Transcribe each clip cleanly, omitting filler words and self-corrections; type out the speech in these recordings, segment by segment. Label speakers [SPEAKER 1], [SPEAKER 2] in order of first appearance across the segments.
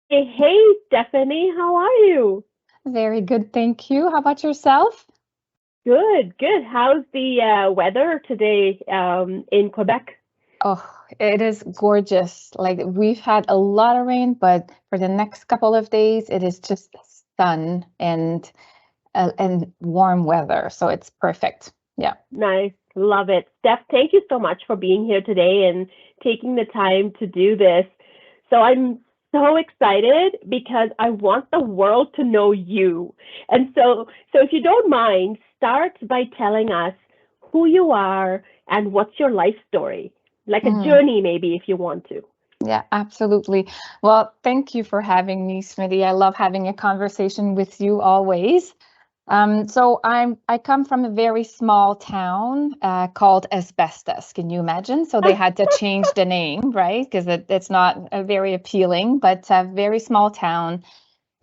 [SPEAKER 1] Hey, Stephanie, how are you?
[SPEAKER 2] Very good, thank you. How about yourself?
[SPEAKER 1] Good, good. How's the weather today in Quebec?
[SPEAKER 2] Oh, it is gorgeous. Like we've had a lot of rain, but for the next couple of days, it is just sun and warm weather, so it's perfect. Yeah.
[SPEAKER 1] Nice, love it. Steph, thank you so much for being here today and taking the time to do this. So I'm so excited because I want the world to know you. And so if you don't mind, start by telling us who you are and what's your life story, like a
[SPEAKER 2] Mm,
[SPEAKER 1] journey maybe if you want to.
[SPEAKER 2] yeah, absolutely. Well, thank you for having me, Smithy. I love having a conversation with you always. I come from a very small town called Asbestos. Can you imagine? So they had to change the name, right? Because it's not very appealing, but a very small town.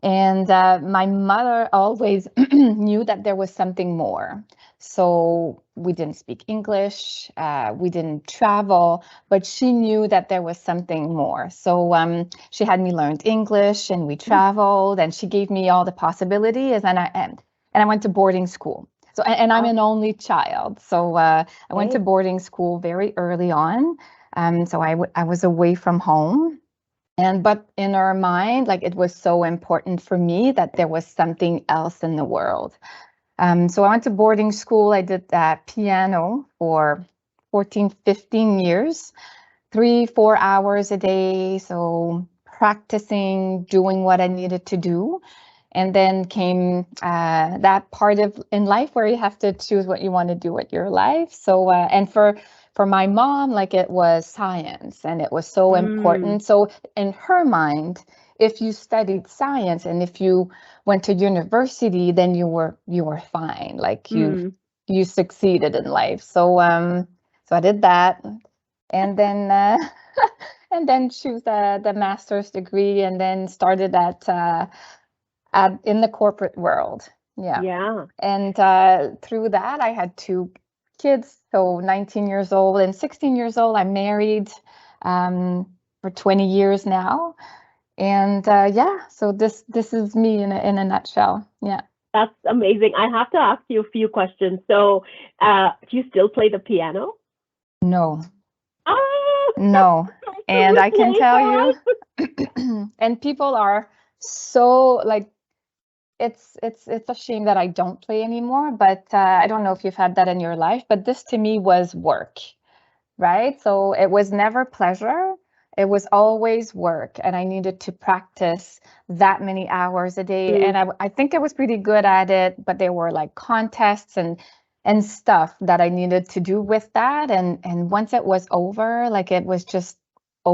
[SPEAKER 2] And my mother always knew that there was something more. So we didn't speak English, we didn't travel, but she knew that there was something more. So she had me learn English, and we traveled, and she gave me all the possibilities, and I went to boarding school. So and I'm an only child, so I went to
[SPEAKER 1] Okay.
[SPEAKER 2] boarding school very early on. I was away from home, and but in our mind, like it was so important for me that there was something else in the world. So I went to boarding school. I did piano for 14, 15 years, 3, 4 hours a day. So practicing, doing what I needed to do. And then came that part of in life where you have to choose what you want to do with your life. So and for my mom, like it was science, and it was so
[SPEAKER 1] Mm,
[SPEAKER 2] important. So in her mind, if you studied science and if you went to university, then you were fine. Like
[SPEAKER 1] mm.
[SPEAKER 2] you succeeded in life. So I did that, and then and then choose the master's degree, and then started at in the corporate world. Yeah.
[SPEAKER 1] Yeah.
[SPEAKER 2] And through that, I had 2 kids. So 19 years old and 16 years old. I'm married for 20 years now. And yeah, so this is me in a nutshell. Yeah.
[SPEAKER 1] That's amazing. I have to ask you a few questions. So, do you still play the piano?
[SPEAKER 2] No,
[SPEAKER 1] Ah,
[SPEAKER 2] no.
[SPEAKER 1] can
[SPEAKER 2] And
[SPEAKER 1] you
[SPEAKER 2] I can
[SPEAKER 1] play
[SPEAKER 2] tell
[SPEAKER 1] for
[SPEAKER 2] you,
[SPEAKER 1] us?
[SPEAKER 2] and people are so like it's a shame that I don't play anymore, but I don't know if you've had that in your life, but this to me was work, right? So it was never pleasure. It was always work, and I needed to practice that many hours a day.
[SPEAKER 1] Mm,
[SPEAKER 2] And I think I was pretty good at it, but there were like contests and stuff that I needed to do with that. And once it was over, like it was just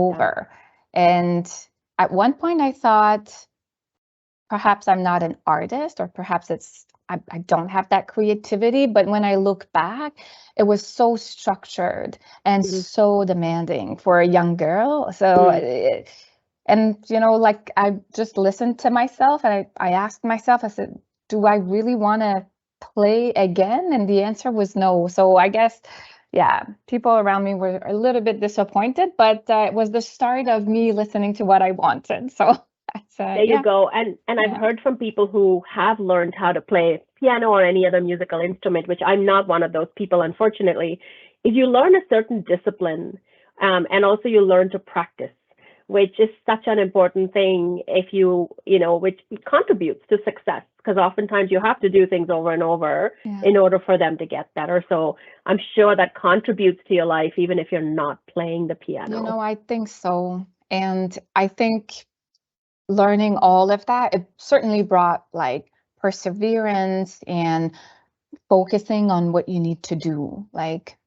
[SPEAKER 1] yeah,
[SPEAKER 2] over. And at one point, I thought, perhaps I'm not an artist, or perhaps I don't have that creativity. But when I look back, it was so structured and
[SPEAKER 1] mm,
[SPEAKER 2] so demanding for a young girl.
[SPEAKER 1] mm,
[SPEAKER 2] And like I just listened to myself, and I asked myself, I said, do I really want to play again? And the answer was no. So I guess, yeah, people around me were a little bit disappointed, but it was the start of me listening to what I wanted. So that's,
[SPEAKER 1] there you
[SPEAKER 2] yeah.
[SPEAKER 1] go. And I've
[SPEAKER 2] Yeah.
[SPEAKER 1] heard from people who have learned how to play piano or any other musical instrument, which I'm not one of those people, unfortunately. If you learn a certain discipline, and also you learn to practice, which is such an important thing if which contributes to success, because oftentimes you have to do things over and over
[SPEAKER 2] Yeah.
[SPEAKER 1] in order for them to get better. So I'm sure that contributes to your life, even if you're not playing the piano.
[SPEAKER 2] I think so. And I think learning all of that, it certainly brought like perseverance and focusing on what you need to do, like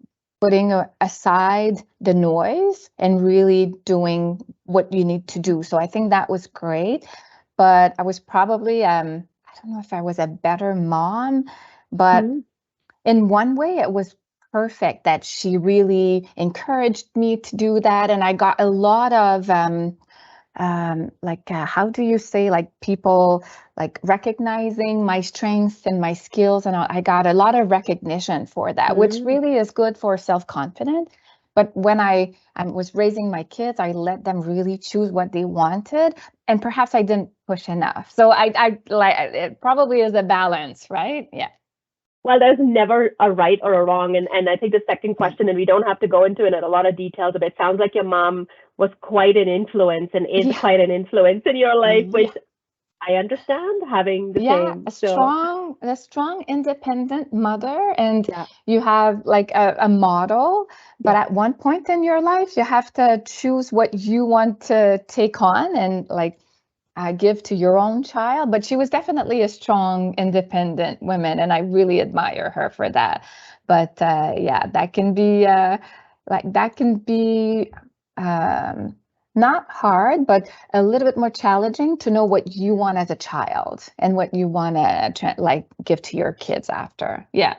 [SPEAKER 2] putting aside the noise and really doing what you need to do. So I think that was great. But I was probably, I don't know if I was a better mom, but
[SPEAKER 1] Mm,
[SPEAKER 2] in one way, it was perfect that she really encouraged me to do that. And I got a lot of, how do you say, like people like recognizing my strengths and my skills. And I got a lot of recognition for that, which
[SPEAKER 1] mm,
[SPEAKER 2] really is good for self-confidence. But when I was raising my kids, I let them really choose what they wanted, and perhaps I didn't push enough. So I like, it probably is a balance, right? Yeah.
[SPEAKER 1] Well, there's never a right or a wrong. And I think the second question, and we don't have to go into it in a lot of details, but it sounds like your mom was quite an influence and is
[SPEAKER 2] Yeah.
[SPEAKER 1] quite an influence in your life,
[SPEAKER 2] Yeah.
[SPEAKER 1] which I understand having the
[SPEAKER 2] Yeah,
[SPEAKER 1] same.
[SPEAKER 2] a
[SPEAKER 1] So,
[SPEAKER 2] strong, independent mother, and
[SPEAKER 1] yeah,
[SPEAKER 2] you have like a model, but
[SPEAKER 1] yeah,
[SPEAKER 2] at one point in your life, you have to choose what you want to take on and like give to your own child. But she was definitely a strong, independent woman, and I really admire her for that. But yeah, that can be um, not hard, but a little bit more challenging to know what you want as a child and what you want to like give to your kids after. Yeah.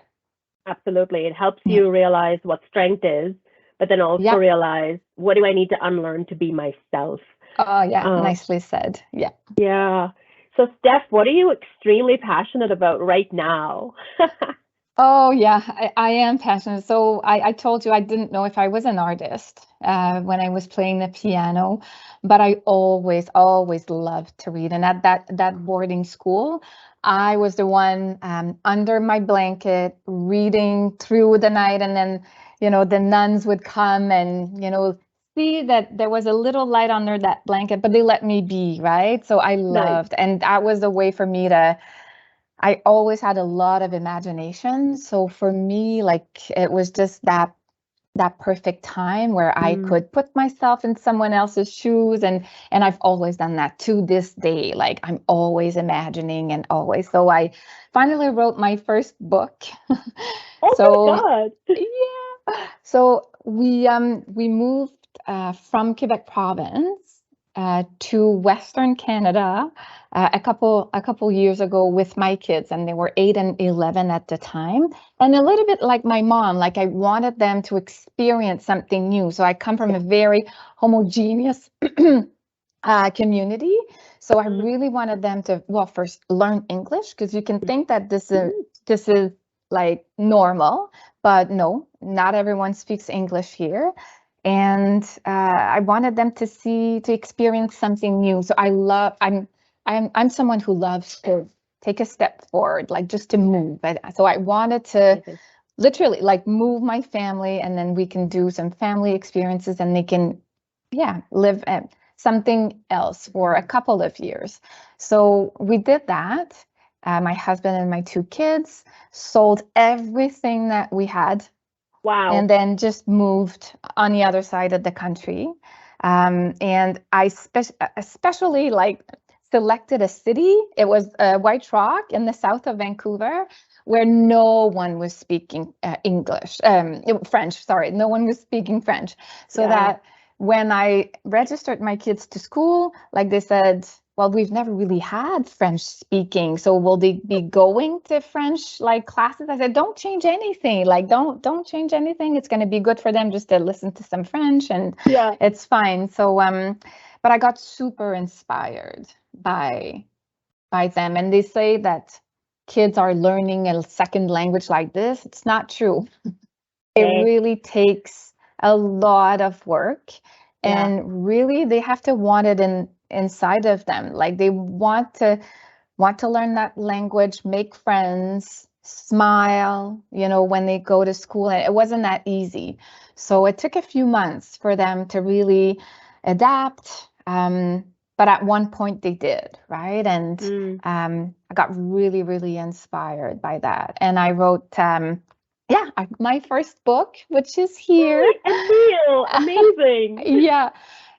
[SPEAKER 1] absolutely. It helps
[SPEAKER 2] Yeah.
[SPEAKER 1] you realize what strength is, but then also
[SPEAKER 2] Yep.
[SPEAKER 1] realize what do I need to unlearn to be myself.
[SPEAKER 2] Oh, yeah.
[SPEAKER 1] Um,
[SPEAKER 2] Nicely said. Yeah.
[SPEAKER 1] yeah. So, Steph, what are you extremely passionate about right now?
[SPEAKER 2] Oh, yeah, I am passionate. So I told you I didn't know if I was an artist when I was playing the piano, but I always loved to read. And at that boarding school, I was the one under my blanket reading through the night. And then, the nuns would come and, see that there was a little light under that blanket, but they let me be, right? So I
[SPEAKER 1] Nice.
[SPEAKER 2] loved, and that was a way for me to I always had a lot of imagination. So for me, like it was just that perfect time where I
[SPEAKER 1] Mm,
[SPEAKER 2] could put myself in someone else's shoes, and I've always done that to this day. Like I'm always imagining and always. So I finally wrote my first book.
[SPEAKER 1] oh my
[SPEAKER 2] So
[SPEAKER 1] God.
[SPEAKER 2] yeah. So we moved from Quebec province to Western Canada a couple years ago with my kids, and they were 8 and 11 at the time. And a little bit like my mom, like I wanted them to experience something new. So I come from a very homogeneous community. So I
[SPEAKER 1] Mm,
[SPEAKER 2] really wanted them to, well, first learn English, because you can think that
[SPEAKER 1] mm,
[SPEAKER 2] this is like normal, but no, not everyone speaks English here. And I wanted them to experience something new. So I'm someone who loves to take a step forward, like just to move. So I wanted to
[SPEAKER 1] amazing.
[SPEAKER 2] literally like move my family, and then we can do some family experiences, and they can, yeah, live something else for a couple of years. So we did that. My husband and my two kids sold everything that we had, and
[SPEAKER 1] Wow.
[SPEAKER 2] then just moved on the other side of the country. And I especially like selected a city. It was White Rock in the south of Vancouver, where no one was speaking English, French, sorry, no one was speaking French. So
[SPEAKER 1] Yeah.
[SPEAKER 2] that when I registered my kids to school, like they said, well, we've never really had French speaking, so will they be going to French like classes? I said, don't change anything. Like, don't change anything. It's going to be good for them just to listen to some French, and
[SPEAKER 1] Yeah.
[SPEAKER 2] it's fine. So, but I got super inspired by them, and they say that kids are learning a second language like this. It's not true. It
[SPEAKER 1] Okay.
[SPEAKER 2] really takes a lot of work,
[SPEAKER 1] Yeah.
[SPEAKER 2] and really they have to want it inside of them. Like they want to learn that language, make friends, smile, when they go to school. And it wasn't that easy. So it took a few months for them to really adapt. But at one point they did, right? And
[SPEAKER 1] Mm.
[SPEAKER 2] I got really, really inspired by that. And I wrote, yeah, my first book, which is here.
[SPEAKER 1] Hey, Émile, amazing.
[SPEAKER 2] Yeah.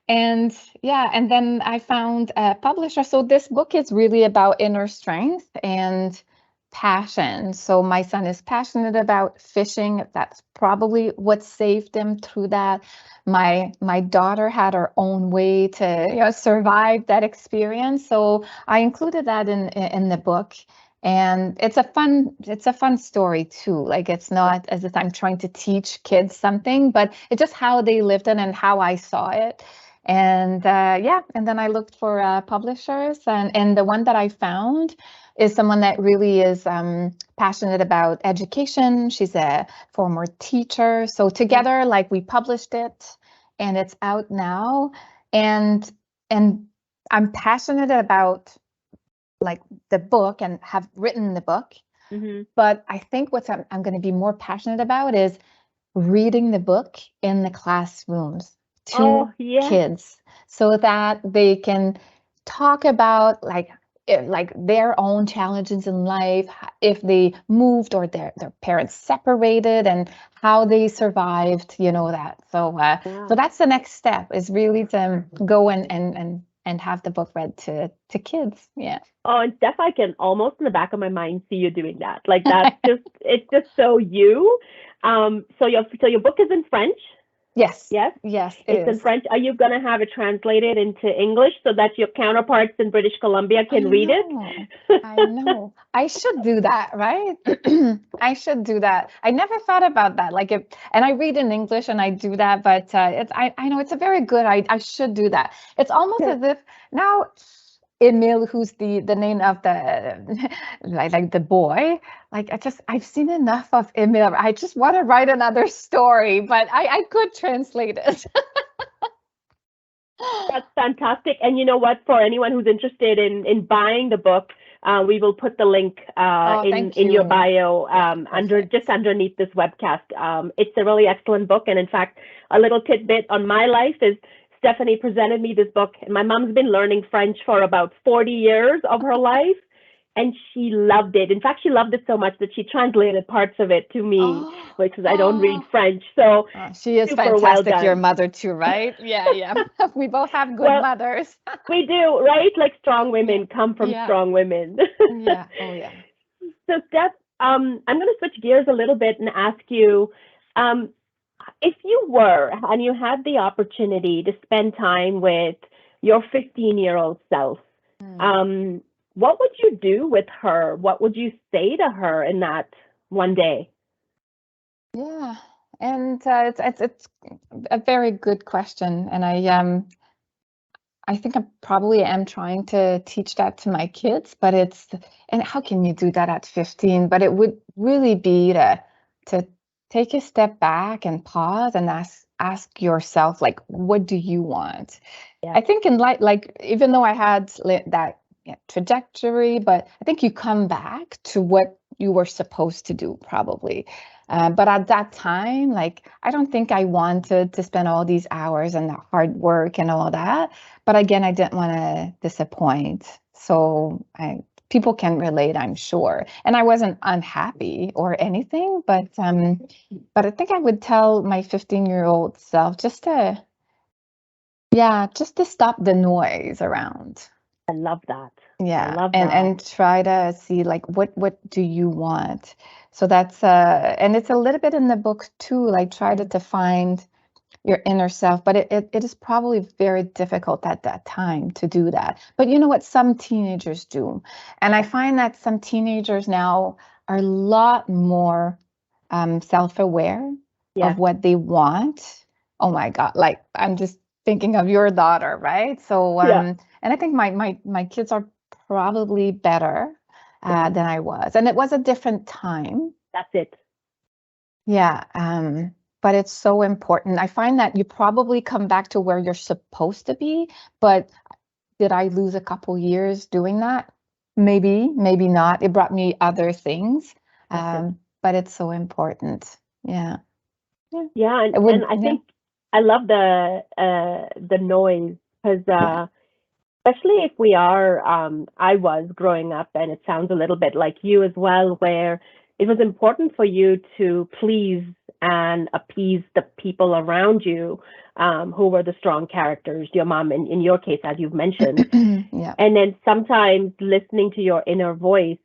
[SPEAKER 2] And yeah, and then I found a publisher. So this book is really about inner strength and passion. So my son is passionate about fishing. That's probably what saved him through that. My daughter had her own way to, survive that experience. So I included that in the book. And it's a fun story too. Like it's not as if I'm trying to teach kids something, but it's just how they lived it and how I saw it. And and then I looked for publishers, and the one that I found is someone that really is passionate about education. She's a former teacher. So together, like, we published it, and it's out now. And I'm passionate about, like, the book and have written the book. But I think what I'm going to be more passionate about is reading the book in the classrooms to kids, so that they can talk about, like their own challenges in life, if they moved or their parents separated, and how they survived, that. So so that's the next step, is really to go and have the book read to kids. Yeah.
[SPEAKER 1] Oh, and Steph, I can almost in the back of my mind see you doing that. Like, that's it's just so you. So your book is in French?
[SPEAKER 2] Yes.
[SPEAKER 1] Yes?
[SPEAKER 2] Yes,
[SPEAKER 1] It's in French. Are you going to have it translated into English so that your counterparts in British Columbia can read it?
[SPEAKER 2] I know. I should do that, right? I should do that. I never thought about that. Like, and I read in English and I do that, but I know it's a very good, I should do that. It's almost as if now Émile, who's the name of the like the boy, like, I've seen enough of Émile. I just want to write another story, but I could translate it.
[SPEAKER 1] That's fantastic. And you know what? For anyone who's interested in buying the book, we will put the link in your bio just underneath this webcast. It's a really excellent book. And in fact, a little tidbit on my life is Stephanie presented me this book. And my mom's been learning French for about 40 years of her life. And she loved it. In fact, she loved it so much that she translated parts of it to me, because I don't read French. So
[SPEAKER 2] she is fantastic, your mother too, right? Yeah. We both have good mothers.
[SPEAKER 1] We do, right? Like, strong women come from strong women.
[SPEAKER 2] Yeah. Oh, yeah.
[SPEAKER 1] So, Steph, I'm going to switch gears a little bit and ask you, if you were, and you had the opportunity to spend time with your 15-year-old self, what would you do with her? What would you say to her in that one day?
[SPEAKER 2] Yeah, and it's a very good question, and I think I probably am trying to teach that to my kids, but and how can you do that at 15? But it would really be to take a step back and pause and ask yourself, like, what do you want? I think in like even though I had that trajectory, but I think you come back to what you were supposed to do, probably. But at that time, like, I don't think I wanted to spend all these hours and the hard work and all that. But again, I didn't want to disappoint. So people can relate, I'm sure. And I wasn't unhappy or anything, but I think I would tell my 15-year-old self just to stop the noise around.
[SPEAKER 1] I love that.
[SPEAKER 2] Yeah,
[SPEAKER 1] I love that.
[SPEAKER 2] And try to see, like, what do you want? So that's and it's a little bit in the book too, like, try to find your inner self, but it is probably very difficult at that time to do that. But you know what? Some teenagers do. And I find that some teenagers now are a lot more self-aware of what they want. Oh my God, like, I'm just thinking of your daughter, right? So and I think my kids are probably better than I was. And it was a different time.
[SPEAKER 1] That's it.
[SPEAKER 2] Yeah. But it's so important. I find that you probably come back to where you're supposed to be, but did I lose a couple years doing that? Maybe not. It brought me other things. But it's so important. Yeah.
[SPEAKER 1] Yeah. And I think I love the noise, because especially if we are, I was growing up, and it sounds a little bit like you as well, where it was important for you to please and appease the people around you, who were the strong characters, your mom, in your case, as you've mentioned. And then sometimes listening to your inner voice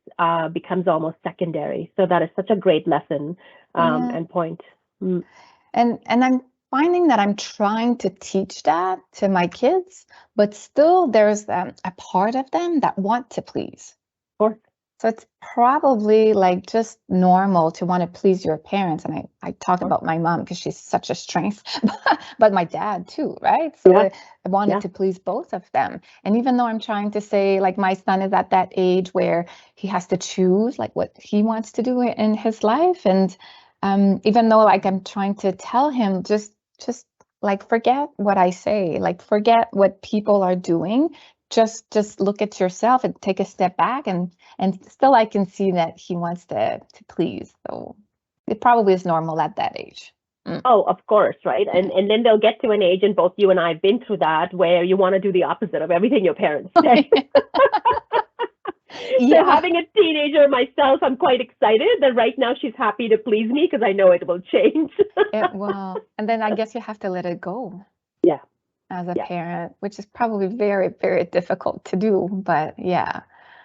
[SPEAKER 1] becomes almost secondary. So that is such a great lesson and point.
[SPEAKER 2] And I'm finding that I'm trying to teach that to my kids, but still there's a part of them that want to please.
[SPEAKER 1] Of course.
[SPEAKER 2] So it's probably like just normal to want to please your parents. And I talk about my mom because she's such a strength, but my dad too, right? So
[SPEAKER 1] Yeah.
[SPEAKER 2] I wanted
[SPEAKER 1] Yeah.
[SPEAKER 2] to please both of them. And even though I'm trying to say, like, my son is at that age where he has to choose like what he wants to do in his life. And even though like I'm trying to tell him, just like forget what I say, like forget what people are doing. Just look at yourself and take a step back, and still I can see that he wants to please. So it probably is normal at that age.
[SPEAKER 1] Oh, of course, right? And then they'll get to an age, and both you and I have been through that, where you want to do the opposite of everything your parents say. So
[SPEAKER 2] Yeah.
[SPEAKER 1] having a teenager myself, I'm quite excited that right now she's happy to please me because I know it will change.
[SPEAKER 2] It will. And then I guess you have to let it go
[SPEAKER 1] Yeah.
[SPEAKER 2] as a
[SPEAKER 1] Yeah.
[SPEAKER 2] parent, which is probably very, very difficult to do. But yeah.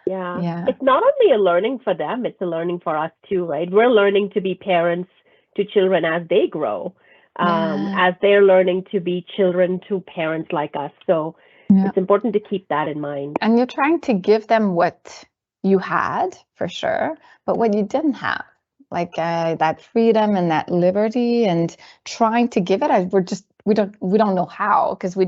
[SPEAKER 1] Yeah.
[SPEAKER 2] Yeah.
[SPEAKER 1] It's not only a learning for them, it's a learning for us too, right? We're learning to be parents to children as they grow,
[SPEAKER 2] Yeah.
[SPEAKER 1] as they're learning to be children to parents like us. So
[SPEAKER 2] Yeah.
[SPEAKER 1] it's important to keep that in mind.
[SPEAKER 2] And you're trying to give them what you had for sure, but what you didn't have, like that freedom and that liberty, and trying to give it. We don't know how, because we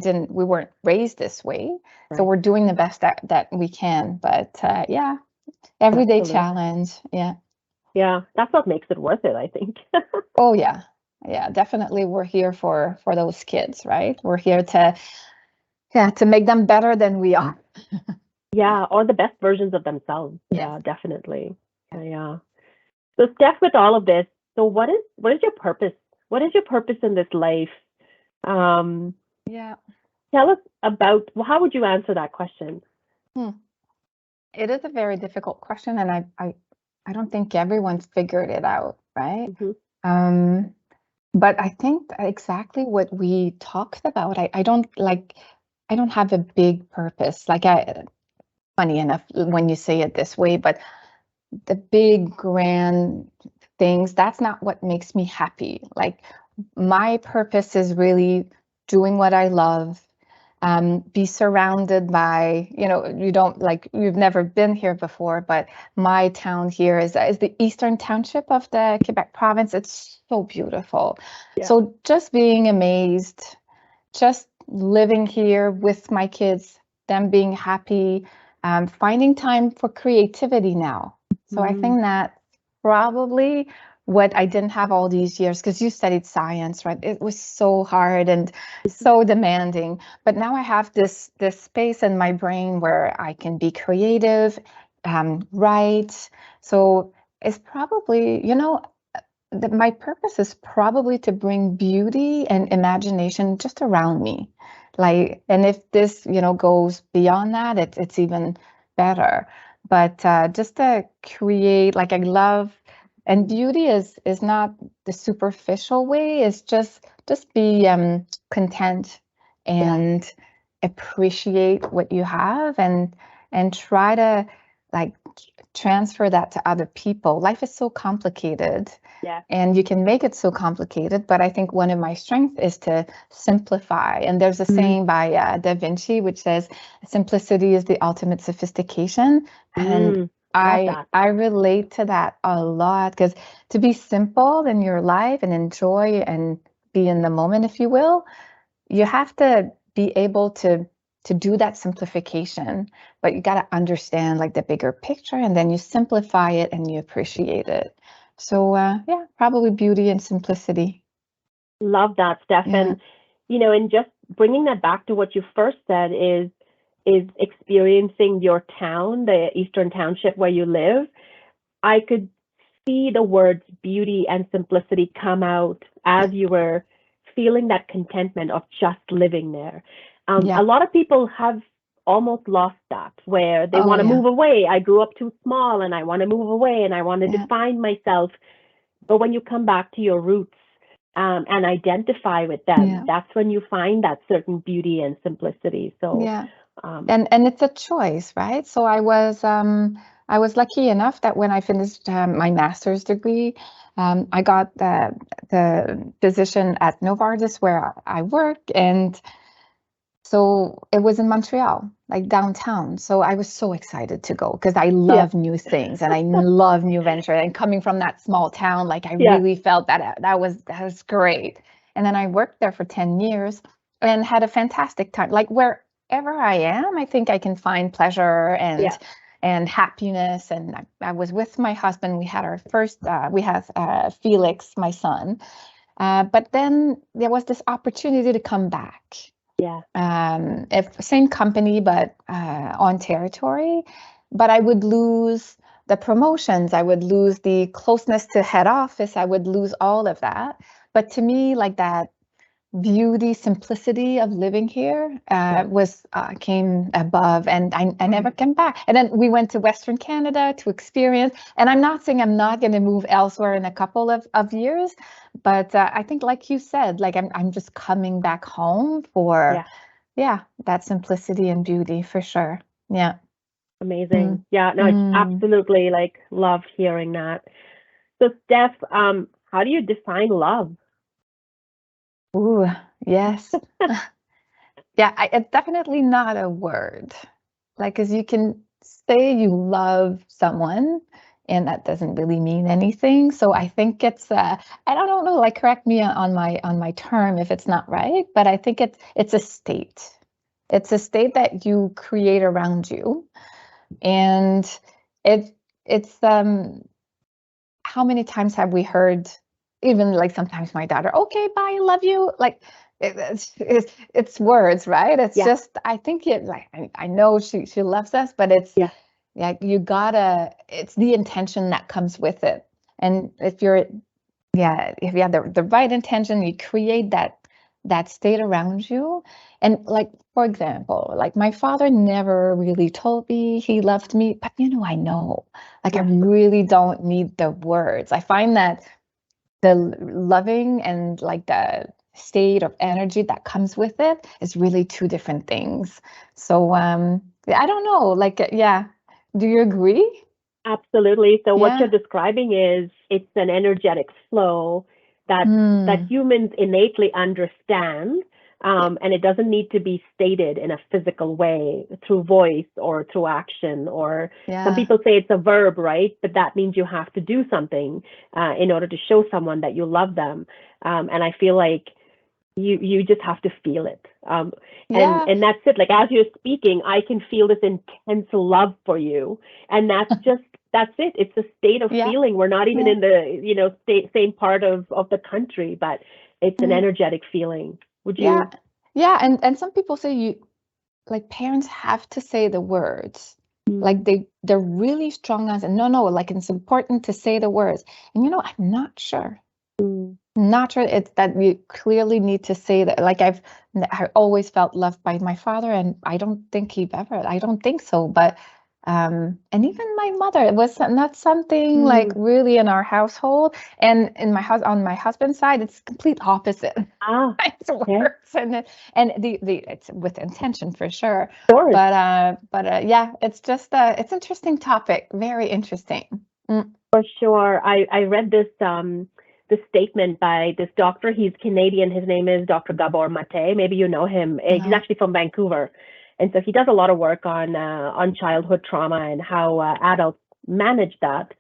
[SPEAKER 2] weren't raised this way. So
[SPEAKER 1] Right.
[SPEAKER 2] we're doing the best that we can. But yeah, everyday
[SPEAKER 1] Absolutely.
[SPEAKER 2] challenge. Yeah.
[SPEAKER 1] Yeah. That's what makes it worth it, I think.
[SPEAKER 2] Oh yeah. Yeah, definitely. We're here for those kids, right? We're here to make them better than we are.
[SPEAKER 1] Yeah. Or the best versions of themselves.
[SPEAKER 2] Yes.
[SPEAKER 1] Yeah, definitely. Yeah. So Steph, with all of this, so what is your purpose? What is your purpose in this life? Um,
[SPEAKER 2] Yeah.
[SPEAKER 1] Tell us about, well, how would you answer that question?
[SPEAKER 2] It is a very difficult question, and I don't think everyone's figured it out, right?
[SPEAKER 1] Mm-hmm.
[SPEAKER 2] But I think exactly what we talked about. I don't have a big purpose. Funny enough when you say it this way, but the big grand things, that's not what makes me happy. Like, my purpose is really doing what I love, be surrounded by, you've never been here before, but my town here is the Eastern Township of the Quebec province. It's so beautiful.
[SPEAKER 1] Yeah.
[SPEAKER 2] So just being amazed, just living here with my kids, them being happy, finding time for creativity now. So I think that probably what I didn't have all these years, because you studied science, right? It was so hard and so demanding. But now I have this space in my brain where I can be creative, write. So it's probably, my purpose is probably to bring beauty and imagination just around me. Like, and if this, goes beyond that, it's even better. But just to create, like, I love, and beauty is not the superficial way. It's just be content and appreciate what you have, and try to, like, transfer that to other people. Life is so complicated.
[SPEAKER 1] Yeah.
[SPEAKER 2] And you can make it so complicated, but I think one of my strengths is to simplify. And there's a saying by Da Vinci which says, "Simplicity is the ultimate sophistication." And
[SPEAKER 1] Love that.
[SPEAKER 2] I relate to that a lot, because to be simple in your life and enjoy and be in the moment, if you will, you have to be able to do that simplification, but you got to understand, like, the bigger picture, and then you simplify it and you appreciate it. So yeah, probably beauty and simplicity.
[SPEAKER 1] Love that, Steph.
[SPEAKER 2] Yeah.
[SPEAKER 1] And just bringing that back to what you first said is experiencing your town, the Eastern Township where you live. I could see the words beauty and simplicity come out as you were feeling that contentment of just living there.
[SPEAKER 2] Yeah.
[SPEAKER 1] A lot of people have almost lost that, where they
[SPEAKER 2] Oh,
[SPEAKER 1] want to
[SPEAKER 2] yeah.
[SPEAKER 1] move away. I grew up too small and I want to move away and I want to
[SPEAKER 2] Yeah.
[SPEAKER 1] define myself. But when you come back to your roots, and identify with them,
[SPEAKER 2] Yeah.
[SPEAKER 1] that's when you find that certain beauty and simplicity. So,
[SPEAKER 2] Yeah. And it's a choice, right? So I was lucky enough that when I finished my master's degree, I got the position at Novartis where I work, and So it was in Montreal, like downtown. So I was so excited to go because I love new things and I love new venture. And coming from that small town, like I really felt that was great. And then I worked there for 10 years and had a fantastic time. Like wherever I am, I think I can find pleasure and happiness. And I was with my husband. We had our first, we had Felix, my son. But then there was this opportunity to come back. If same company, but on territory, but I would lose the promotions, I would lose the closeness to head office, I would lose all of that. But to me, like that beauty, simplicity of living here was came above, and I never came back. And then we went to Western Canada to experience. And I'm not saying I'm not going to move elsewhere in a couple of years, but I think, like you said, like I'm just coming back home for that simplicity and beauty for sure. Yeah.
[SPEAKER 1] Amazing. Yeah, no, it's absolutely like love hearing that. So Steph, how do you define love?
[SPEAKER 2] Ooh, yes. Yeah, it's definitely not a word. Like, as you can say you love someone, and that doesn't really mean anything. So I think it's I don't know, like correct me on my term if it's not right, but I think it's a state. It's a state that you create around you. And it's how many times have we heard, even like sometimes my daughter, okay, bye, love you, like it's words, right? It's just, I think it, like I know she loves us, but it's you gotta, it's the intention that comes with it. And if you have the right intention, you create that state around you. And like, for example, like my father never really told me he loved me, but I know, like I really don't need the words. I find that the loving and like the state of energy that comes with it is really two different things. So I don't know, like do you agree?
[SPEAKER 1] Absolutely. So what you're describing is it's an energetic flow that humans innately understand, and it doesn't need to be stated in a physical way through voice or through action, or some people say it's a verb, right? But that means you have to do something in order to show someone that you love them. And I feel like you just have to feel it. And that's it. Like, as you're speaking, I can feel this intense love for you. And that's it. It's a state of feeling. We're not even in the, same part of the country, but it's an energetic feeling. Would you?
[SPEAKER 2] Yeah. And some people say like parents have to say the words. Like they're really strong on it. No, like it's important to say the words. And I'm not sure. Not sure it's that you clearly need to say that. Like I always felt loved by my father, and I don't think I don't think so. But and even my mother, it was not something like really in our household. And in on my husband's side, it's complete opposite. It's worse, and it's with intention for sure. But it's just it's interesting topic, very interesting.
[SPEAKER 1] For sure. I read this statement by this doctor. He's Canadian. His name is Dr. Gabor Mate. Maybe you know him. He's actually from Vancouver. And so he does a lot of work on childhood trauma and how adults manage that.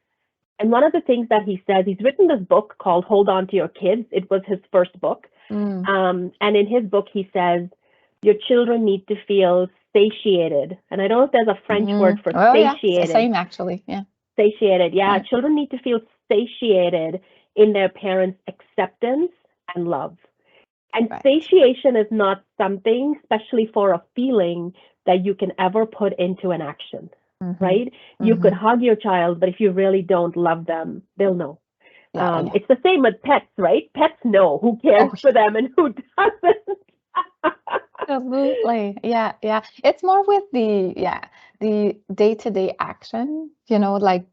[SPEAKER 1] And one of the things that he says, he's written this book called Hold On to Your Kids. It was his first book. And in his book, he says, your children need to feel satiated. And I don't know if there's a French word for satiated.
[SPEAKER 2] Yeah, same actually, yeah.
[SPEAKER 1] Satiated, yeah. Children need to feel satiated in their parents' acceptance and love. And satiation is not something, especially for a feeling, that you can ever put into an action, right? You could hug your child, but if you really don't love them, they'll know. It's the same with pets, right? Pets know who cares for them and who doesn't.
[SPEAKER 2] Absolutely. Yeah. It's more with the day-to-day action, like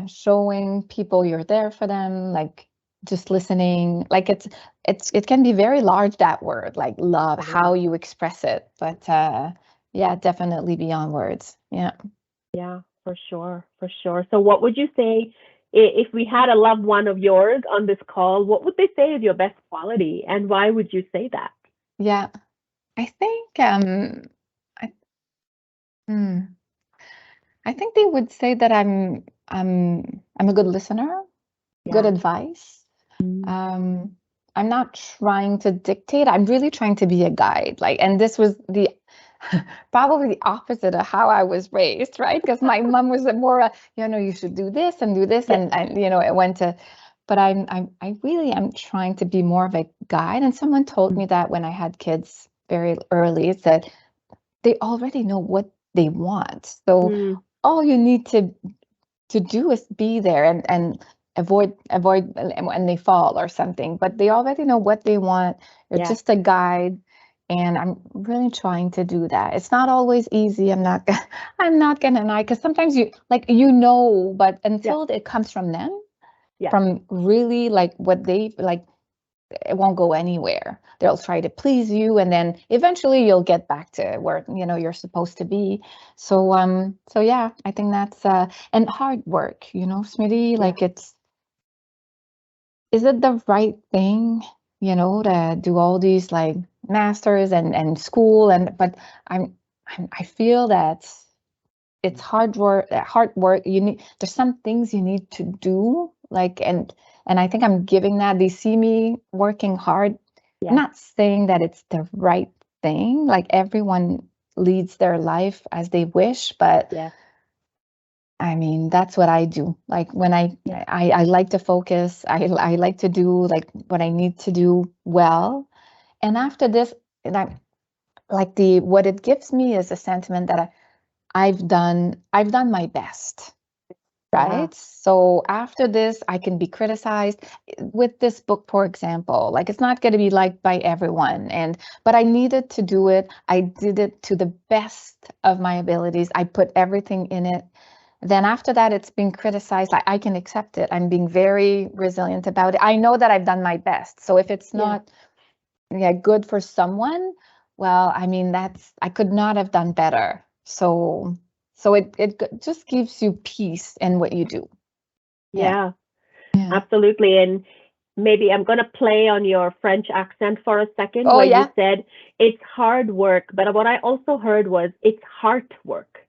[SPEAKER 2] showing people you're there for them, like just listening. Like it can be very large, that word, like love, how you express it. But definitely beyond words. Yeah.
[SPEAKER 1] Yeah, for sure. So what would you say if we had a loved one of yours on this call, what would they say is your best quality, and why would you say that?
[SPEAKER 2] Yeah. I think I, hmm, I think they would say that I'm a good listener, good
[SPEAKER 1] Yeah.
[SPEAKER 2] advice.
[SPEAKER 1] Mm.
[SPEAKER 2] Um, I'm not trying to dictate. I'm really trying to be a guide. Like, and this was the probably the opposite of how I was raised, right? Because my mom was a more, you should do this,
[SPEAKER 1] Yeah.
[SPEAKER 2] and it went to. But I really am trying to be more of a guide. And someone told
[SPEAKER 1] Mm.
[SPEAKER 2] me that when I had kids very early, it said they already know what they want. So
[SPEAKER 1] Mm.
[SPEAKER 2] all you need to do is be there and avoid when they fall or something, but they already know what they want. You're
[SPEAKER 1] Yeah.
[SPEAKER 2] just a guide, and I'm really trying to do that. It's not always easy. I'm not gonna deny, because sometimes but
[SPEAKER 1] Yeah.
[SPEAKER 2] until it comes from them,
[SPEAKER 1] Yeah.
[SPEAKER 2] from really like what they like, it won't go anywhere. They'll try to please you, and then eventually you'll get back to where you're supposed to be. So yeah, I think that's and hard work, Smitty.
[SPEAKER 1] Yeah.
[SPEAKER 2] Like, is it the right thing, to do all these like masters and school, but I feel that it's hard work. Hard work. There's some things you need to do, like, and I think I'm giving that. They see me working hard. I'm
[SPEAKER 1] Yeah.
[SPEAKER 2] not saying that it's the right thing. Like, everyone leads their life as they wish, but
[SPEAKER 1] Yeah.
[SPEAKER 2] I mean, that's what I do. Like, when
[SPEAKER 1] Yeah.
[SPEAKER 2] I like to focus. I like to do like what I need to do well. And after this, and I like the what it gives me is a sentiment that I've done my best.
[SPEAKER 1] Yeah.
[SPEAKER 2] Right? So after this, I can be criticized with this book, for example. Like, it's not going to be liked by everyone, but I needed to do it. I did it to the best of my abilities. I put everything in it. Then after that, it's been criticized. Like, I can accept it. I'm being very resilient about it. I know that I've done my best. So if it's
[SPEAKER 1] Yeah.
[SPEAKER 2] not, yeah, good for someone, well, I mean, I could not have done better. So it just gives you peace in what you do. Yeah.
[SPEAKER 1] Yeah.
[SPEAKER 2] Yeah.
[SPEAKER 1] Absolutely. And maybe I'm going to play on your French accent for a second,
[SPEAKER 2] Oh,
[SPEAKER 1] where you
[SPEAKER 2] yeah.
[SPEAKER 1] said it's hard work, but what I also heard was it's heart work,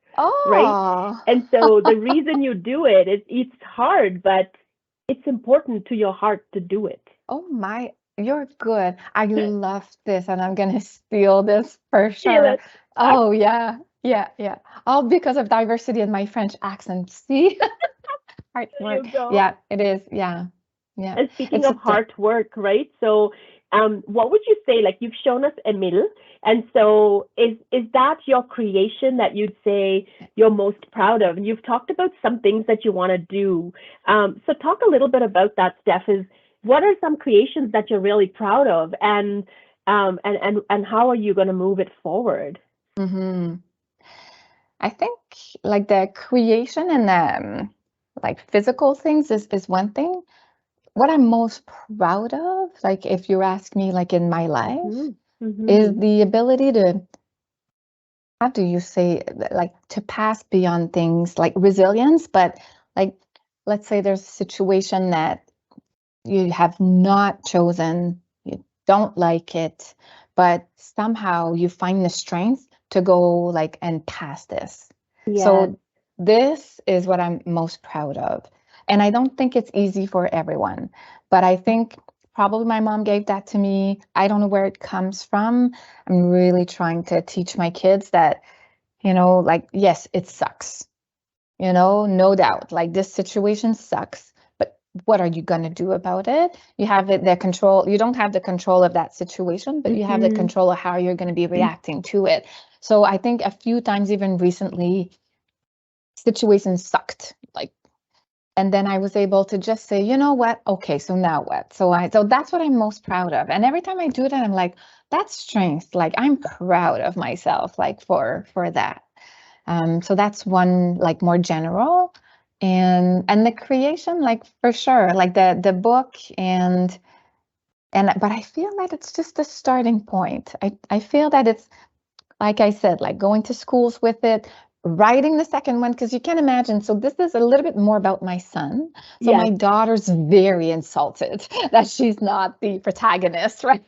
[SPEAKER 1] right?
[SPEAKER 2] Oh,
[SPEAKER 1] And so the reason you do it is it's hard, but it's important to your heart to do it.
[SPEAKER 2] oh my, you're good. I love this, and I'm gonna steal this for
[SPEAKER 1] Feel
[SPEAKER 2] sure.
[SPEAKER 1] it.
[SPEAKER 2] Oh, yeah. Yeah, yeah. All because of diversity in my French accent. See?
[SPEAKER 1] There
[SPEAKER 2] Artwork.
[SPEAKER 1] you go.
[SPEAKER 2] Yeah, it is. Yeah. Yeah.
[SPEAKER 1] And speaking
[SPEAKER 2] It's
[SPEAKER 1] of
[SPEAKER 2] just a,
[SPEAKER 1] hard work, right? So, what would you say? Like, you've shown us Émile, and so is that your creation that you'd say you're most proud of? And you've talked about some things that you want to do. So talk a little bit about that, Steph. Is what are some creations that you're really proud of, and how are you going to move it forward?
[SPEAKER 2] hmm I think like the creation and like physical things is one thing. What I'm most proud of, like if you ask me, like in my life,
[SPEAKER 1] Mm-hmm.
[SPEAKER 2] is
[SPEAKER 1] Mm-hmm.
[SPEAKER 2] the ability to, how do you say, like to pass beyond things, like resilience, but like, let's say there's a situation that you have not chosen, you don't like it, but somehow you find the strength to go like and pass this.
[SPEAKER 1] Yes.
[SPEAKER 2] So this is what I'm most proud of. And I don't think it's easy for everyone, but I think probably my mom gave that to me. I don't know where it comes from. I'm really trying to teach my kids that, like, yes, it sucks. No doubt. Like, this situation sucks, but what are you going to do about it? You have the control. You don't have the control of that situation, but you have the
[SPEAKER 1] Mm-hmm.
[SPEAKER 2] control of how you're going to be reacting to it. So I think a few times, even recently, situations sucked. Like, and then I was able to just say, you know what? Okay, so now what? So that's what I'm most proud of. And every time I do that, I'm like, that's strength. Like, I'm proud of myself, like for that. So that's one, like, more general, and the creation, like, for sure, like the book, and but I feel that it's just a starting point. I feel that it's, like I said, like going to schools with it, writing the second one, because you can imagine. So this is a little bit more about my son. So
[SPEAKER 1] Yes.
[SPEAKER 2] my daughter's very insulted that she's not the protagonist, right?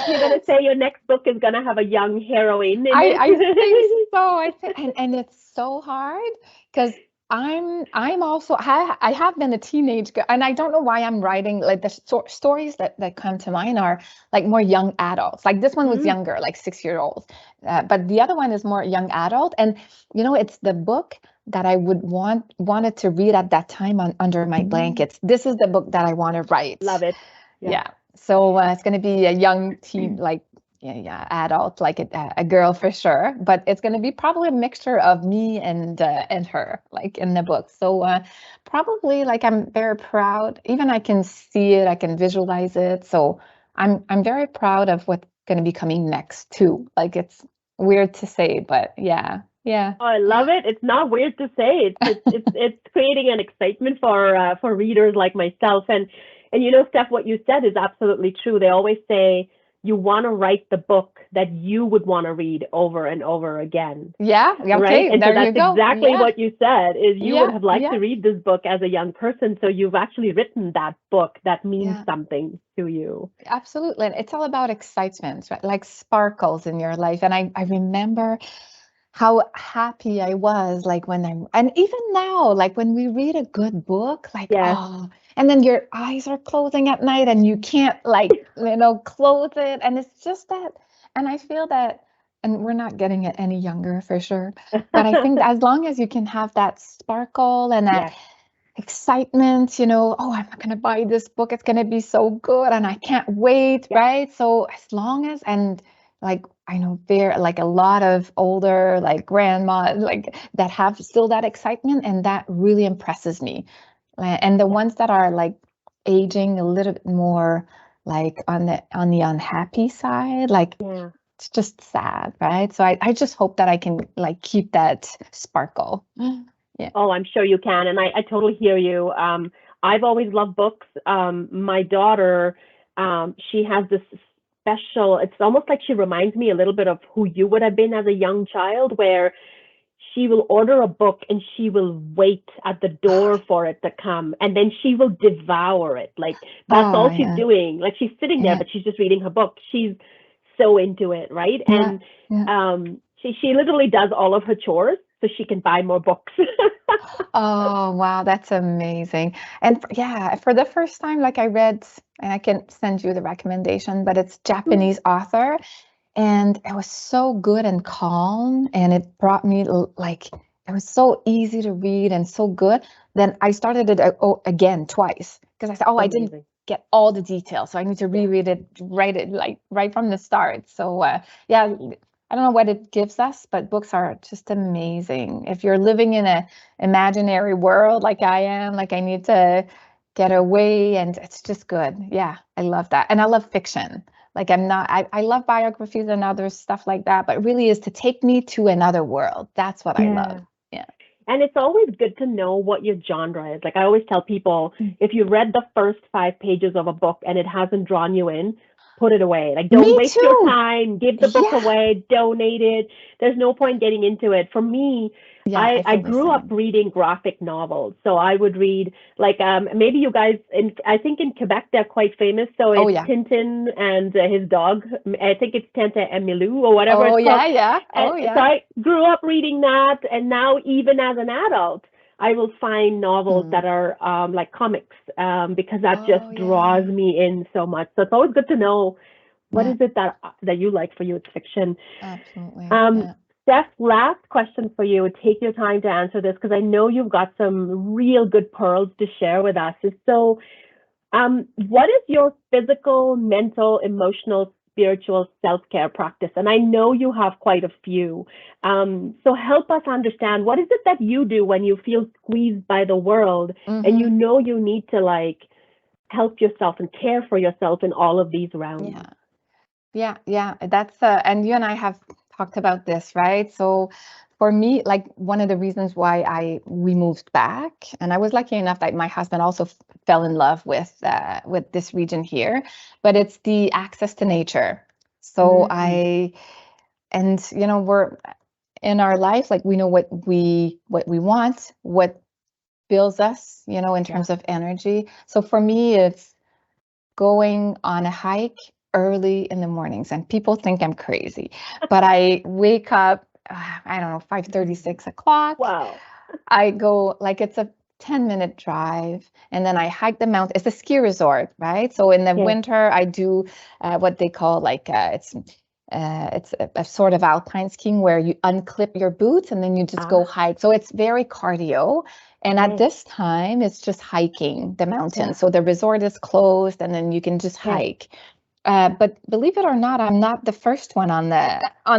[SPEAKER 1] You're gonna say your next book is gonna have a young heroine in
[SPEAKER 2] I
[SPEAKER 1] it.
[SPEAKER 2] think so. I think, and it's so hard because I'm also I have been a teenage girl, and I don't know why I'm writing like the stories that come to mind are like more young adults. Like this one was
[SPEAKER 1] Mm,
[SPEAKER 2] younger, like 6 year old, but the other one is more young adult. And it's the book that I would wanted to read at that time under my blankets. This is the book that I want to write.
[SPEAKER 1] love it. Yeah.
[SPEAKER 2] Yeah. So it's going to be a young teen, like adult, like a girl for sure. But it's going to be probably a mixture of me and her, like in the book. So probably like I'm very proud. Even I can see it, I can visualize it. So I'm very proud of what's going to be coming next too. Like it's weird to say, but yeah, yeah.
[SPEAKER 1] Oh, I love it. It's not weird to say. It's creating an excitement for readers like myself. And Steph, what you said is absolutely true. They always say you want to write the book that you would want to read over and over again,
[SPEAKER 2] Yeah.
[SPEAKER 1] right?
[SPEAKER 2] Okay.
[SPEAKER 1] And so
[SPEAKER 2] There you
[SPEAKER 1] that's
[SPEAKER 2] go.
[SPEAKER 1] exactly
[SPEAKER 2] Yeah.
[SPEAKER 1] what you said is you would
[SPEAKER 2] Yeah.
[SPEAKER 1] have liked
[SPEAKER 2] Yeah.
[SPEAKER 1] to read this book as a young person. So you've actually written that book that means
[SPEAKER 2] Yeah.
[SPEAKER 1] something to you.
[SPEAKER 2] Absolutely. And it's all about excitement, right? Like sparkles in your life. And I remember how happy I was like and even now, like when we read a good book, like,
[SPEAKER 1] Yes.
[SPEAKER 2] oh, and then your eyes are closing at night and you can't like, close it. And it's just that, and I feel that, and we're not getting it any younger for sure, but I think that as long as you can have that sparkle and that
[SPEAKER 1] Yes.
[SPEAKER 2] excitement, oh, I'm going to buy this book. It's going to be so good and I can't wait,
[SPEAKER 1] Yeah.
[SPEAKER 2] right? So as long as, and like, I know there like a lot of older, like grandma, like that have still that excitement and that really impresses me. And the
[SPEAKER 1] Yeah.
[SPEAKER 2] ones that are like aging a little bit more like on the unhappy side, like
[SPEAKER 1] Yeah.
[SPEAKER 2] it's just sad, right? So I just hope that I can like keep that sparkle. Yeah.
[SPEAKER 1] Oh, I'm sure you can. And I totally hear you. I've always loved books. My daughter, she has this special, it's almost like she reminds me a little bit of who you would have been as a young child, where she will order a book and she will wait at the door for it to come and then she will devour it. Like that's
[SPEAKER 2] Oh,
[SPEAKER 1] all she's
[SPEAKER 2] yeah.
[SPEAKER 1] doing. Like she's sitting there,
[SPEAKER 2] Yeah.
[SPEAKER 1] but she's just reading her book. She's so into it, right?
[SPEAKER 2] Yeah.
[SPEAKER 1] And
[SPEAKER 2] Yeah.
[SPEAKER 1] she literally does all of her chores so she can buy more books.
[SPEAKER 2] Oh, wow, that's amazing. And yeah, for the first time, like I read, and I can send you the recommendation, but it's Japanese author, and it was so good and calm, and it brought me like it was so easy to read and so good. Then I started it again twice because I said, oh, I didn't
[SPEAKER 1] Amazing.
[SPEAKER 2] get all the details, so I need to
[SPEAKER 1] Yeah.
[SPEAKER 2] reread it, write it like right from the start. So yeah, I don't know what it gives us, but books are just amazing. If you're living in a imaginary world like I am, like I need to get away, and it's just good. Yeah, I love that. And I love fiction. Like I love biographies and other stuff like that, but really is to take me to another world. That's what I love.
[SPEAKER 1] Yeah.
[SPEAKER 2] Yeah.
[SPEAKER 1] And it's always good to know what your genre is. Like I always tell people, if you read the first 5 pages of a book and it hasn't drawn you in, put it away. Like don't
[SPEAKER 2] Me
[SPEAKER 1] waste your
[SPEAKER 2] too.
[SPEAKER 1] time, give the book
[SPEAKER 2] Yeah.
[SPEAKER 1] away, donate it. There's no point getting into it. For me,
[SPEAKER 2] Yeah,
[SPEAKER 1] I,
[SPEAKER 2] I
[SPEAKER 1] I
[SPEAKER 2] feel the
[SPEAKER 1] grew up
[SPEAKER 2] same.
[SPEAKER 1] reading graphic novels. So I would read like maybe you guys I think in Quebec they're quite famous. So
[SPEAKER 2] Oh
[SPEAKER 1] it's
[SPEAKER 2] yeah.
[SPEAKER 1] Tintin and his dog. I think it's Tintin Emilou or whatever
[SPEAKER 2] Oh
[SPEAKER 1] it's called.
[SPEAKER 2] yeah, yeah.
[SPEAKER 1] And
[SPEAKER 2] Oh
[SPEAKER 1] so
[SPEAKER 2] yeah.
[SPEAKER 1] I grew up reading that, and now even as an adult, I will find novels
[SPEAKER 2] Mm.
[SPEAKER 1] that are like comics because that just
[SPEAKER 2] Oh
[SPEAKER 1] draws
[SPEAKER 2] yeah.
[SPEAKER 1] me in so much. So it's always good to know what
[SPEAKER 2] Yeah,
[SPEAKER 1] is it that you like. For you, it's fiction.
[SPEAKER 2] absolutely.
[SPEAKER 1] Um,
[SPEAKER 2] Yeah.
[SPEAKER 1] Steph, last question for you. Take your time to answer this because I know you've got some real good pearls to share with us. So, what is your physical, mental, emotional, spiritual self-care practice? And I know you have quite a few. So help us understand what is it that you do when you feel squeezed by the world and you
[SPEAKER 2] Mm-hmm.
[SPEAKER 1] know you need to like help yourself and care for yourself in all of these realms.
[SPEAKER 2] Yeah. Yeah, yeah, that's and you and I have talked about this, right? So for me, like one of the reasons why we moved back, and I was lucky enough that my husband also fell in love with this region here, but it's the access to nature. So
[SPEAKER 1] Mm,
[SPEAKER 2] we're in our life, like we know what we want, what fills us, in
[SPEAKER 1] yeah.
[SPEAKER 2] terms of energy. So for me, it's going on a hike early in the mornings, and people think I'm crazy, but I wake up, I don't know, 5:30, 6 o'clock.
[SPEAKER 1] Wow.
[SPEAKER 2] I go, like, it's a 10-minute drive, and then I hike the mountain. It's a ski resort, right? So in the
[SPEAKER 1] Okay.
[SPEAKER 2] winter, I do what they call like it's a sort of alpine skiing where you unclip your boots and then you just go
[SPEAKER 1] Ah,
[SPEAKER 2] hike. So it's very cardio. And at
[SPEAKER 1] okay.
[SPEAKER 2] this time, it's just hiking the mountain.
[SPEAKER 1] Yeah.
[SPEAKER 2] So the resort is closed, and then you can just
[SPEAKER 1] Okay.
[SPEAKER 2] hike. But believe it or not, I'm not the first one on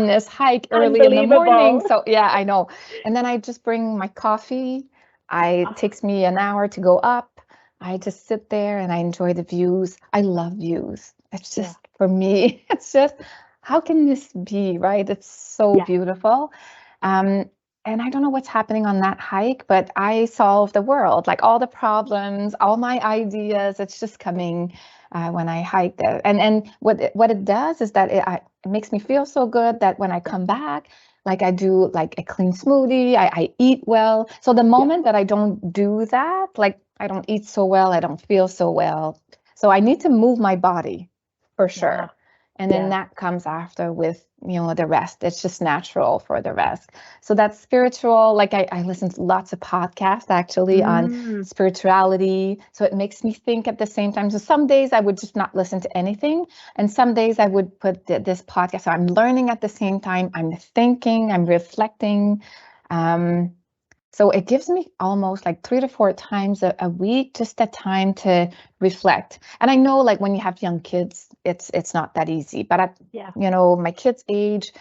[SPEAKER 2] this hike early in the morning.
[SPEAKER 1] Unbelievable.
[SPEAKER 2] So yeah, I know. And then I just bring my coffee. It
[SPEAKER 1] Ah,
[SPEAKER 2] takes me an hour to go up. I just sit there and I enjoy the views. I love views. It's
[SPEAKER 1] yeah.
[SPEAKER 2] just, for me, it's just, how can this be, right? It's so
[SPEAKER 1] Yeah.
[SPEAKER 2] beautiful. Um, and I don't know what's happening on that hike, but I solve the world, like all the problems, all my ideas. It's just coming when I hike there. And what it does is that it makes me feel so good that when I
[SPEAKER 1] Yeah.
[SPEAKER 2] come back, like I do like a clean smoothie, I eat well. So the
[SPEAKER 1] Yeah.
[SPEAKER 2] moment that I don't do that, like I don't eat so well, I don't feel so well. So I need to move my body for
[SPEAKER 1] Yeah.
[SPEAKER 2] sure. And then
[SPEAKER 1] Yeah.
[SPEAKER 2] that comes after with, the rest. It's just natural for the rest. So that's spiritual. Like I listen to lots of podcasts actually on
[SPEAKER 1] Mm.
[SPEAKER 2] spirituality. So it makes me think at the same time. So some days I would just not listen to anything. And some days I would put this podcast. So I'm learning at the same time. I'm thinking, I'm reflecting. Um, so it gives me almost like 3 to 4 times a week, just a time to reflect. And I know like when you have young kids, it's not that easy. But at
[SPEAKER 1] Yeah.
[SPEAKER 2] my kids' age,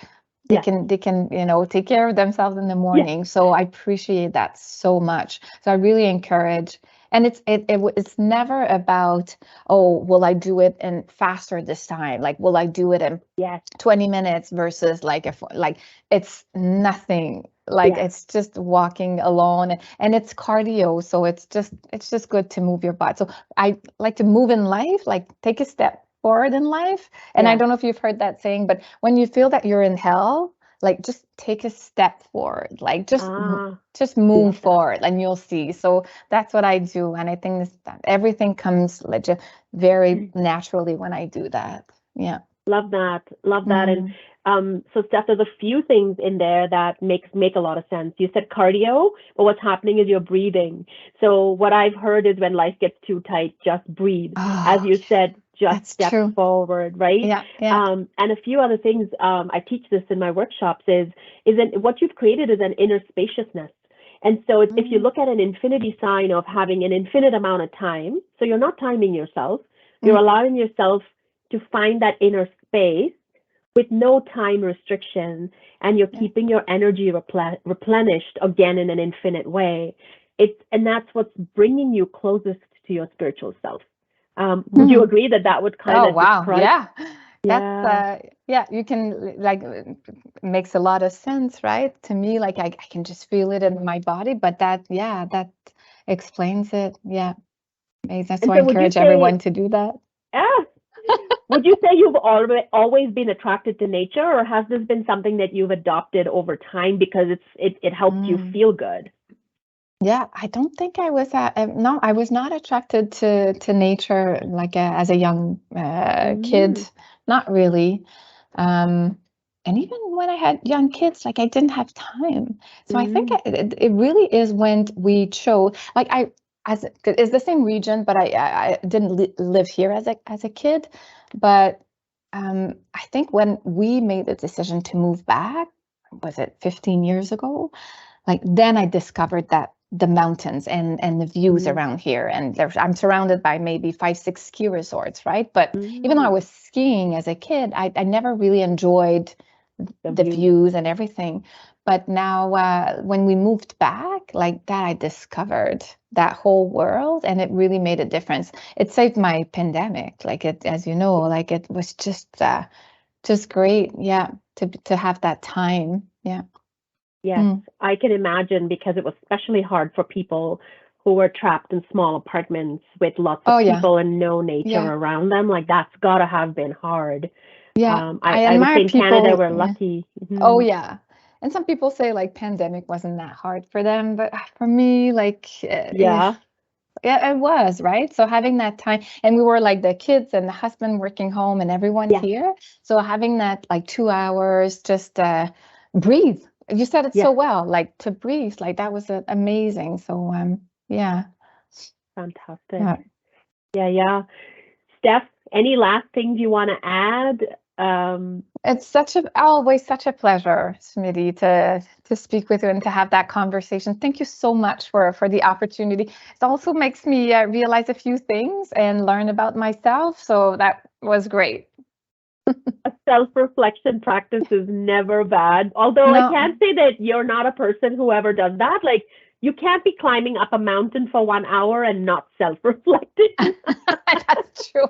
[SPEAKER 2] they
[SPEAKER 1] Yeah.
[SPEAKER 2] can take care of themselves in the
[SPEAKER 1] Yeah.
[SPEAKER 2] morning. So I appreciate that so much. So I really encourage. And it's never about, oh, will I do it in faster this time? Like, will I do it in
[SPEAKER 1] Yes.
[SPEAKER 2] 20 minutes versus like if like it's nothing, like
[SPEAKER 1] Yeah.
[SPEAKER 2] it's just walking alone, and it's cardio, so it's just good to move your body. So I like to move in life, like take a step forward in life. And I
[SPEAKER 1] Yeah.
[SPEAKER 2] don't know if you've heard that saying, but when you feel that you're in hell, like just take a step forward, like
[SPEAKER 1] Ah,
[SPEAKER 2] just move
[SPEAKER 1] love that.
[SPEAKER 2] forward and you'll see. So that's what I do, and I think that everything comes legit very naturally when I do that. Yeah.
[SPEAKER 1] Love that. Love that. And
[SPEAKER 2] Mm.
[SPEAKER 1] so Steph, there's a few things in there that make a lot of sense. You said cardio, but what's happening is you're breathing. So what I've heard is when life gets too tight, just breathe. As
[SPEAKER 2] Oh,
[SPEAKER 1] you said, just
[SPEAKER 2] that's
[SPEAKER 1] step
[SPEAKER 2] true.
[SPEAKER 1] forward, right?
[SPEAKER 2] Yeah, yeah.
[SPEAKER 1] And a few other things, I teach this in my workshops is that what you've created is an inner spaciousness. And so if you
[SPEAKER 2] Mm,
[SPEAKER 1] look at an infinity sign of having an infinite amount of time, so you're not timing yourself, you're
[SPEAKER 2] mm,
[SPEAKER 1] allowing yourself to find that inner space with no time restriction, and you're
[SPEAKER 2] yeah.
[SPEAKER 1] keeping your energy replenished again in an infinite way. And that's what's bringing you closest to your spiritual self. Would you agree that that would kind
[SPEAKER 2] Oh,
[SPEAKER 1] of
[SPEAKER 2] wow.
[SPEAKER 1] describe?
[SPEAKER 2] Yeah. That's
[SPEAKER 1] Yeah.
[SPEAKER 2] yeah, you can like makes a lot of sense, right? To me, like I can just feel it in my body, but that explains it. Yeah. Amazing. So
[SPEAKER 1] And
[SPEAKER 2] I
[SPEAKER 1] so would you
[SPEAKER 2] encourage
[SPEAKER 1] say,
[SPEAKER 2] everyone to do that.
[SPEAKER 1] ah, would you say you've always been attracted to nature, or has this been something that you've adopted over time because it helped you
[SPEAKER 2] Mm.
[SPEAKER 1] feel good?
[SPEAKER 2] Yeah, I don't think I was no, I was not attracted to nature like as a young kid,
[SPEAKER 1] Mm,
[SPEAKER 2] not really. Um, and even when I had young kids, like I didn't have time. So I think
[SPEAKER 1] mm,
[SPEAKER 2] it really is when we chose, like it's the same region, but I didn't live here as a kid. But I think when we made the decision to move back, was it 15 years ago? Like then I discovered that the mountains and the views
[SPEAKER 1] mm,
[SPEAKER 2] around here, and I'm surrounded by maybe 5, 6 ski resorts, right? But even though I
[SPEAKER 1] mm.
[SPEAKER 2] was skiing as a kid, I never really enjoyed
[SPEAKER 1] The
[SPEAKER 2] the
[SPEAKER 1] views.
[SPEAKER 2] views and everything. But now when we moved back, like that, I discovered that whole world, and it really made a difference. It saved my pandemic, like it, as you know, like it was just great, yeah, to have that time, yeah.
[SPEAKER 1] Yes,
[SPEAKER 2] Mm.
[SPEAKER 1] I can imagine because it was especially hard for people who were trapped in small apartments with lots of
[SPEAKER 2] Oh yeah,
[SPEAKER 1] people and no nature
[SPEAKER 2] yeah.
[SPEAKER 1] around them. Like that's gotta have been hard.
[SPEAKER 2] Yeah, I
[SPEAKER 1] I would say
[SPEAKER 2] admire
[SPEAKER 1] in Canada
[SPEAKER 2] people.
[SPEAKER 1] we're
[SPEAKER 2] Yeah.
[SPEAKER 1] lucky.
[SPEAKER 2] Oh,
[SPEAKER 1] Hmm.
[SPEAKER 2] yeah. And some people say like pandemic wasn't that hard for them, but for me, like, yeah,
[SPEAKER 1] Yeah.
[SPEAKER 2] Yeah, it was, right? So having that time, and we were like the kids and the husband working home and everyone
[SPEAKER 1] Yeah,
[SPEAKER 2] here. So having that like 2 hours, just breathe. You said it
[SPEAKER 1] yeah,
[SPEAKER 2] so well, like to breathe, like that was amazing. So yeah,
[SPEAKER 1] fantastic.
[SPEAKER 2] yeah.
[SPEAKER 1] Yeah, yeah. Steph, any last things you want to add?
[SPEAKER 2] It's always such a pleasure, Smitty, to speak with you and to have that conversation. Thank you so much for the opportunity. It also makes me realize a few things and learn about myself. So that was great.
[SPEAKER 1] A self-reflection practice is never bad. Although I
[SPEAKER 2] No,
[SPEAKER 1] can't say that you're not a person who ever does that. Like, you can't be climbing up a mountain for 1 hour and not self-reflecting.
[SPEAKER 2] that's true.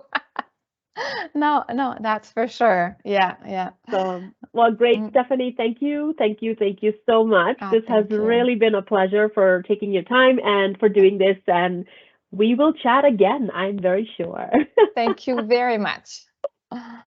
[SPEAKER 2] No, that's for sure. Yeah, yeah.
[SPEAKER 1] So, well, great,
[SPEAKER 2] Mm.
[SPEAKER 1] Stephanie. Thank you. Thank you. Thank you so much.
[SPEAKER 2] Oh,
[SPEAKER 1] This has
[SPEAKER 2] thank you.
[SPEAKER 1] really been a pleasure for taking your time and for doing this. And we will chat again, I'm very sure.
[SPEAKER 2] Thank you very much.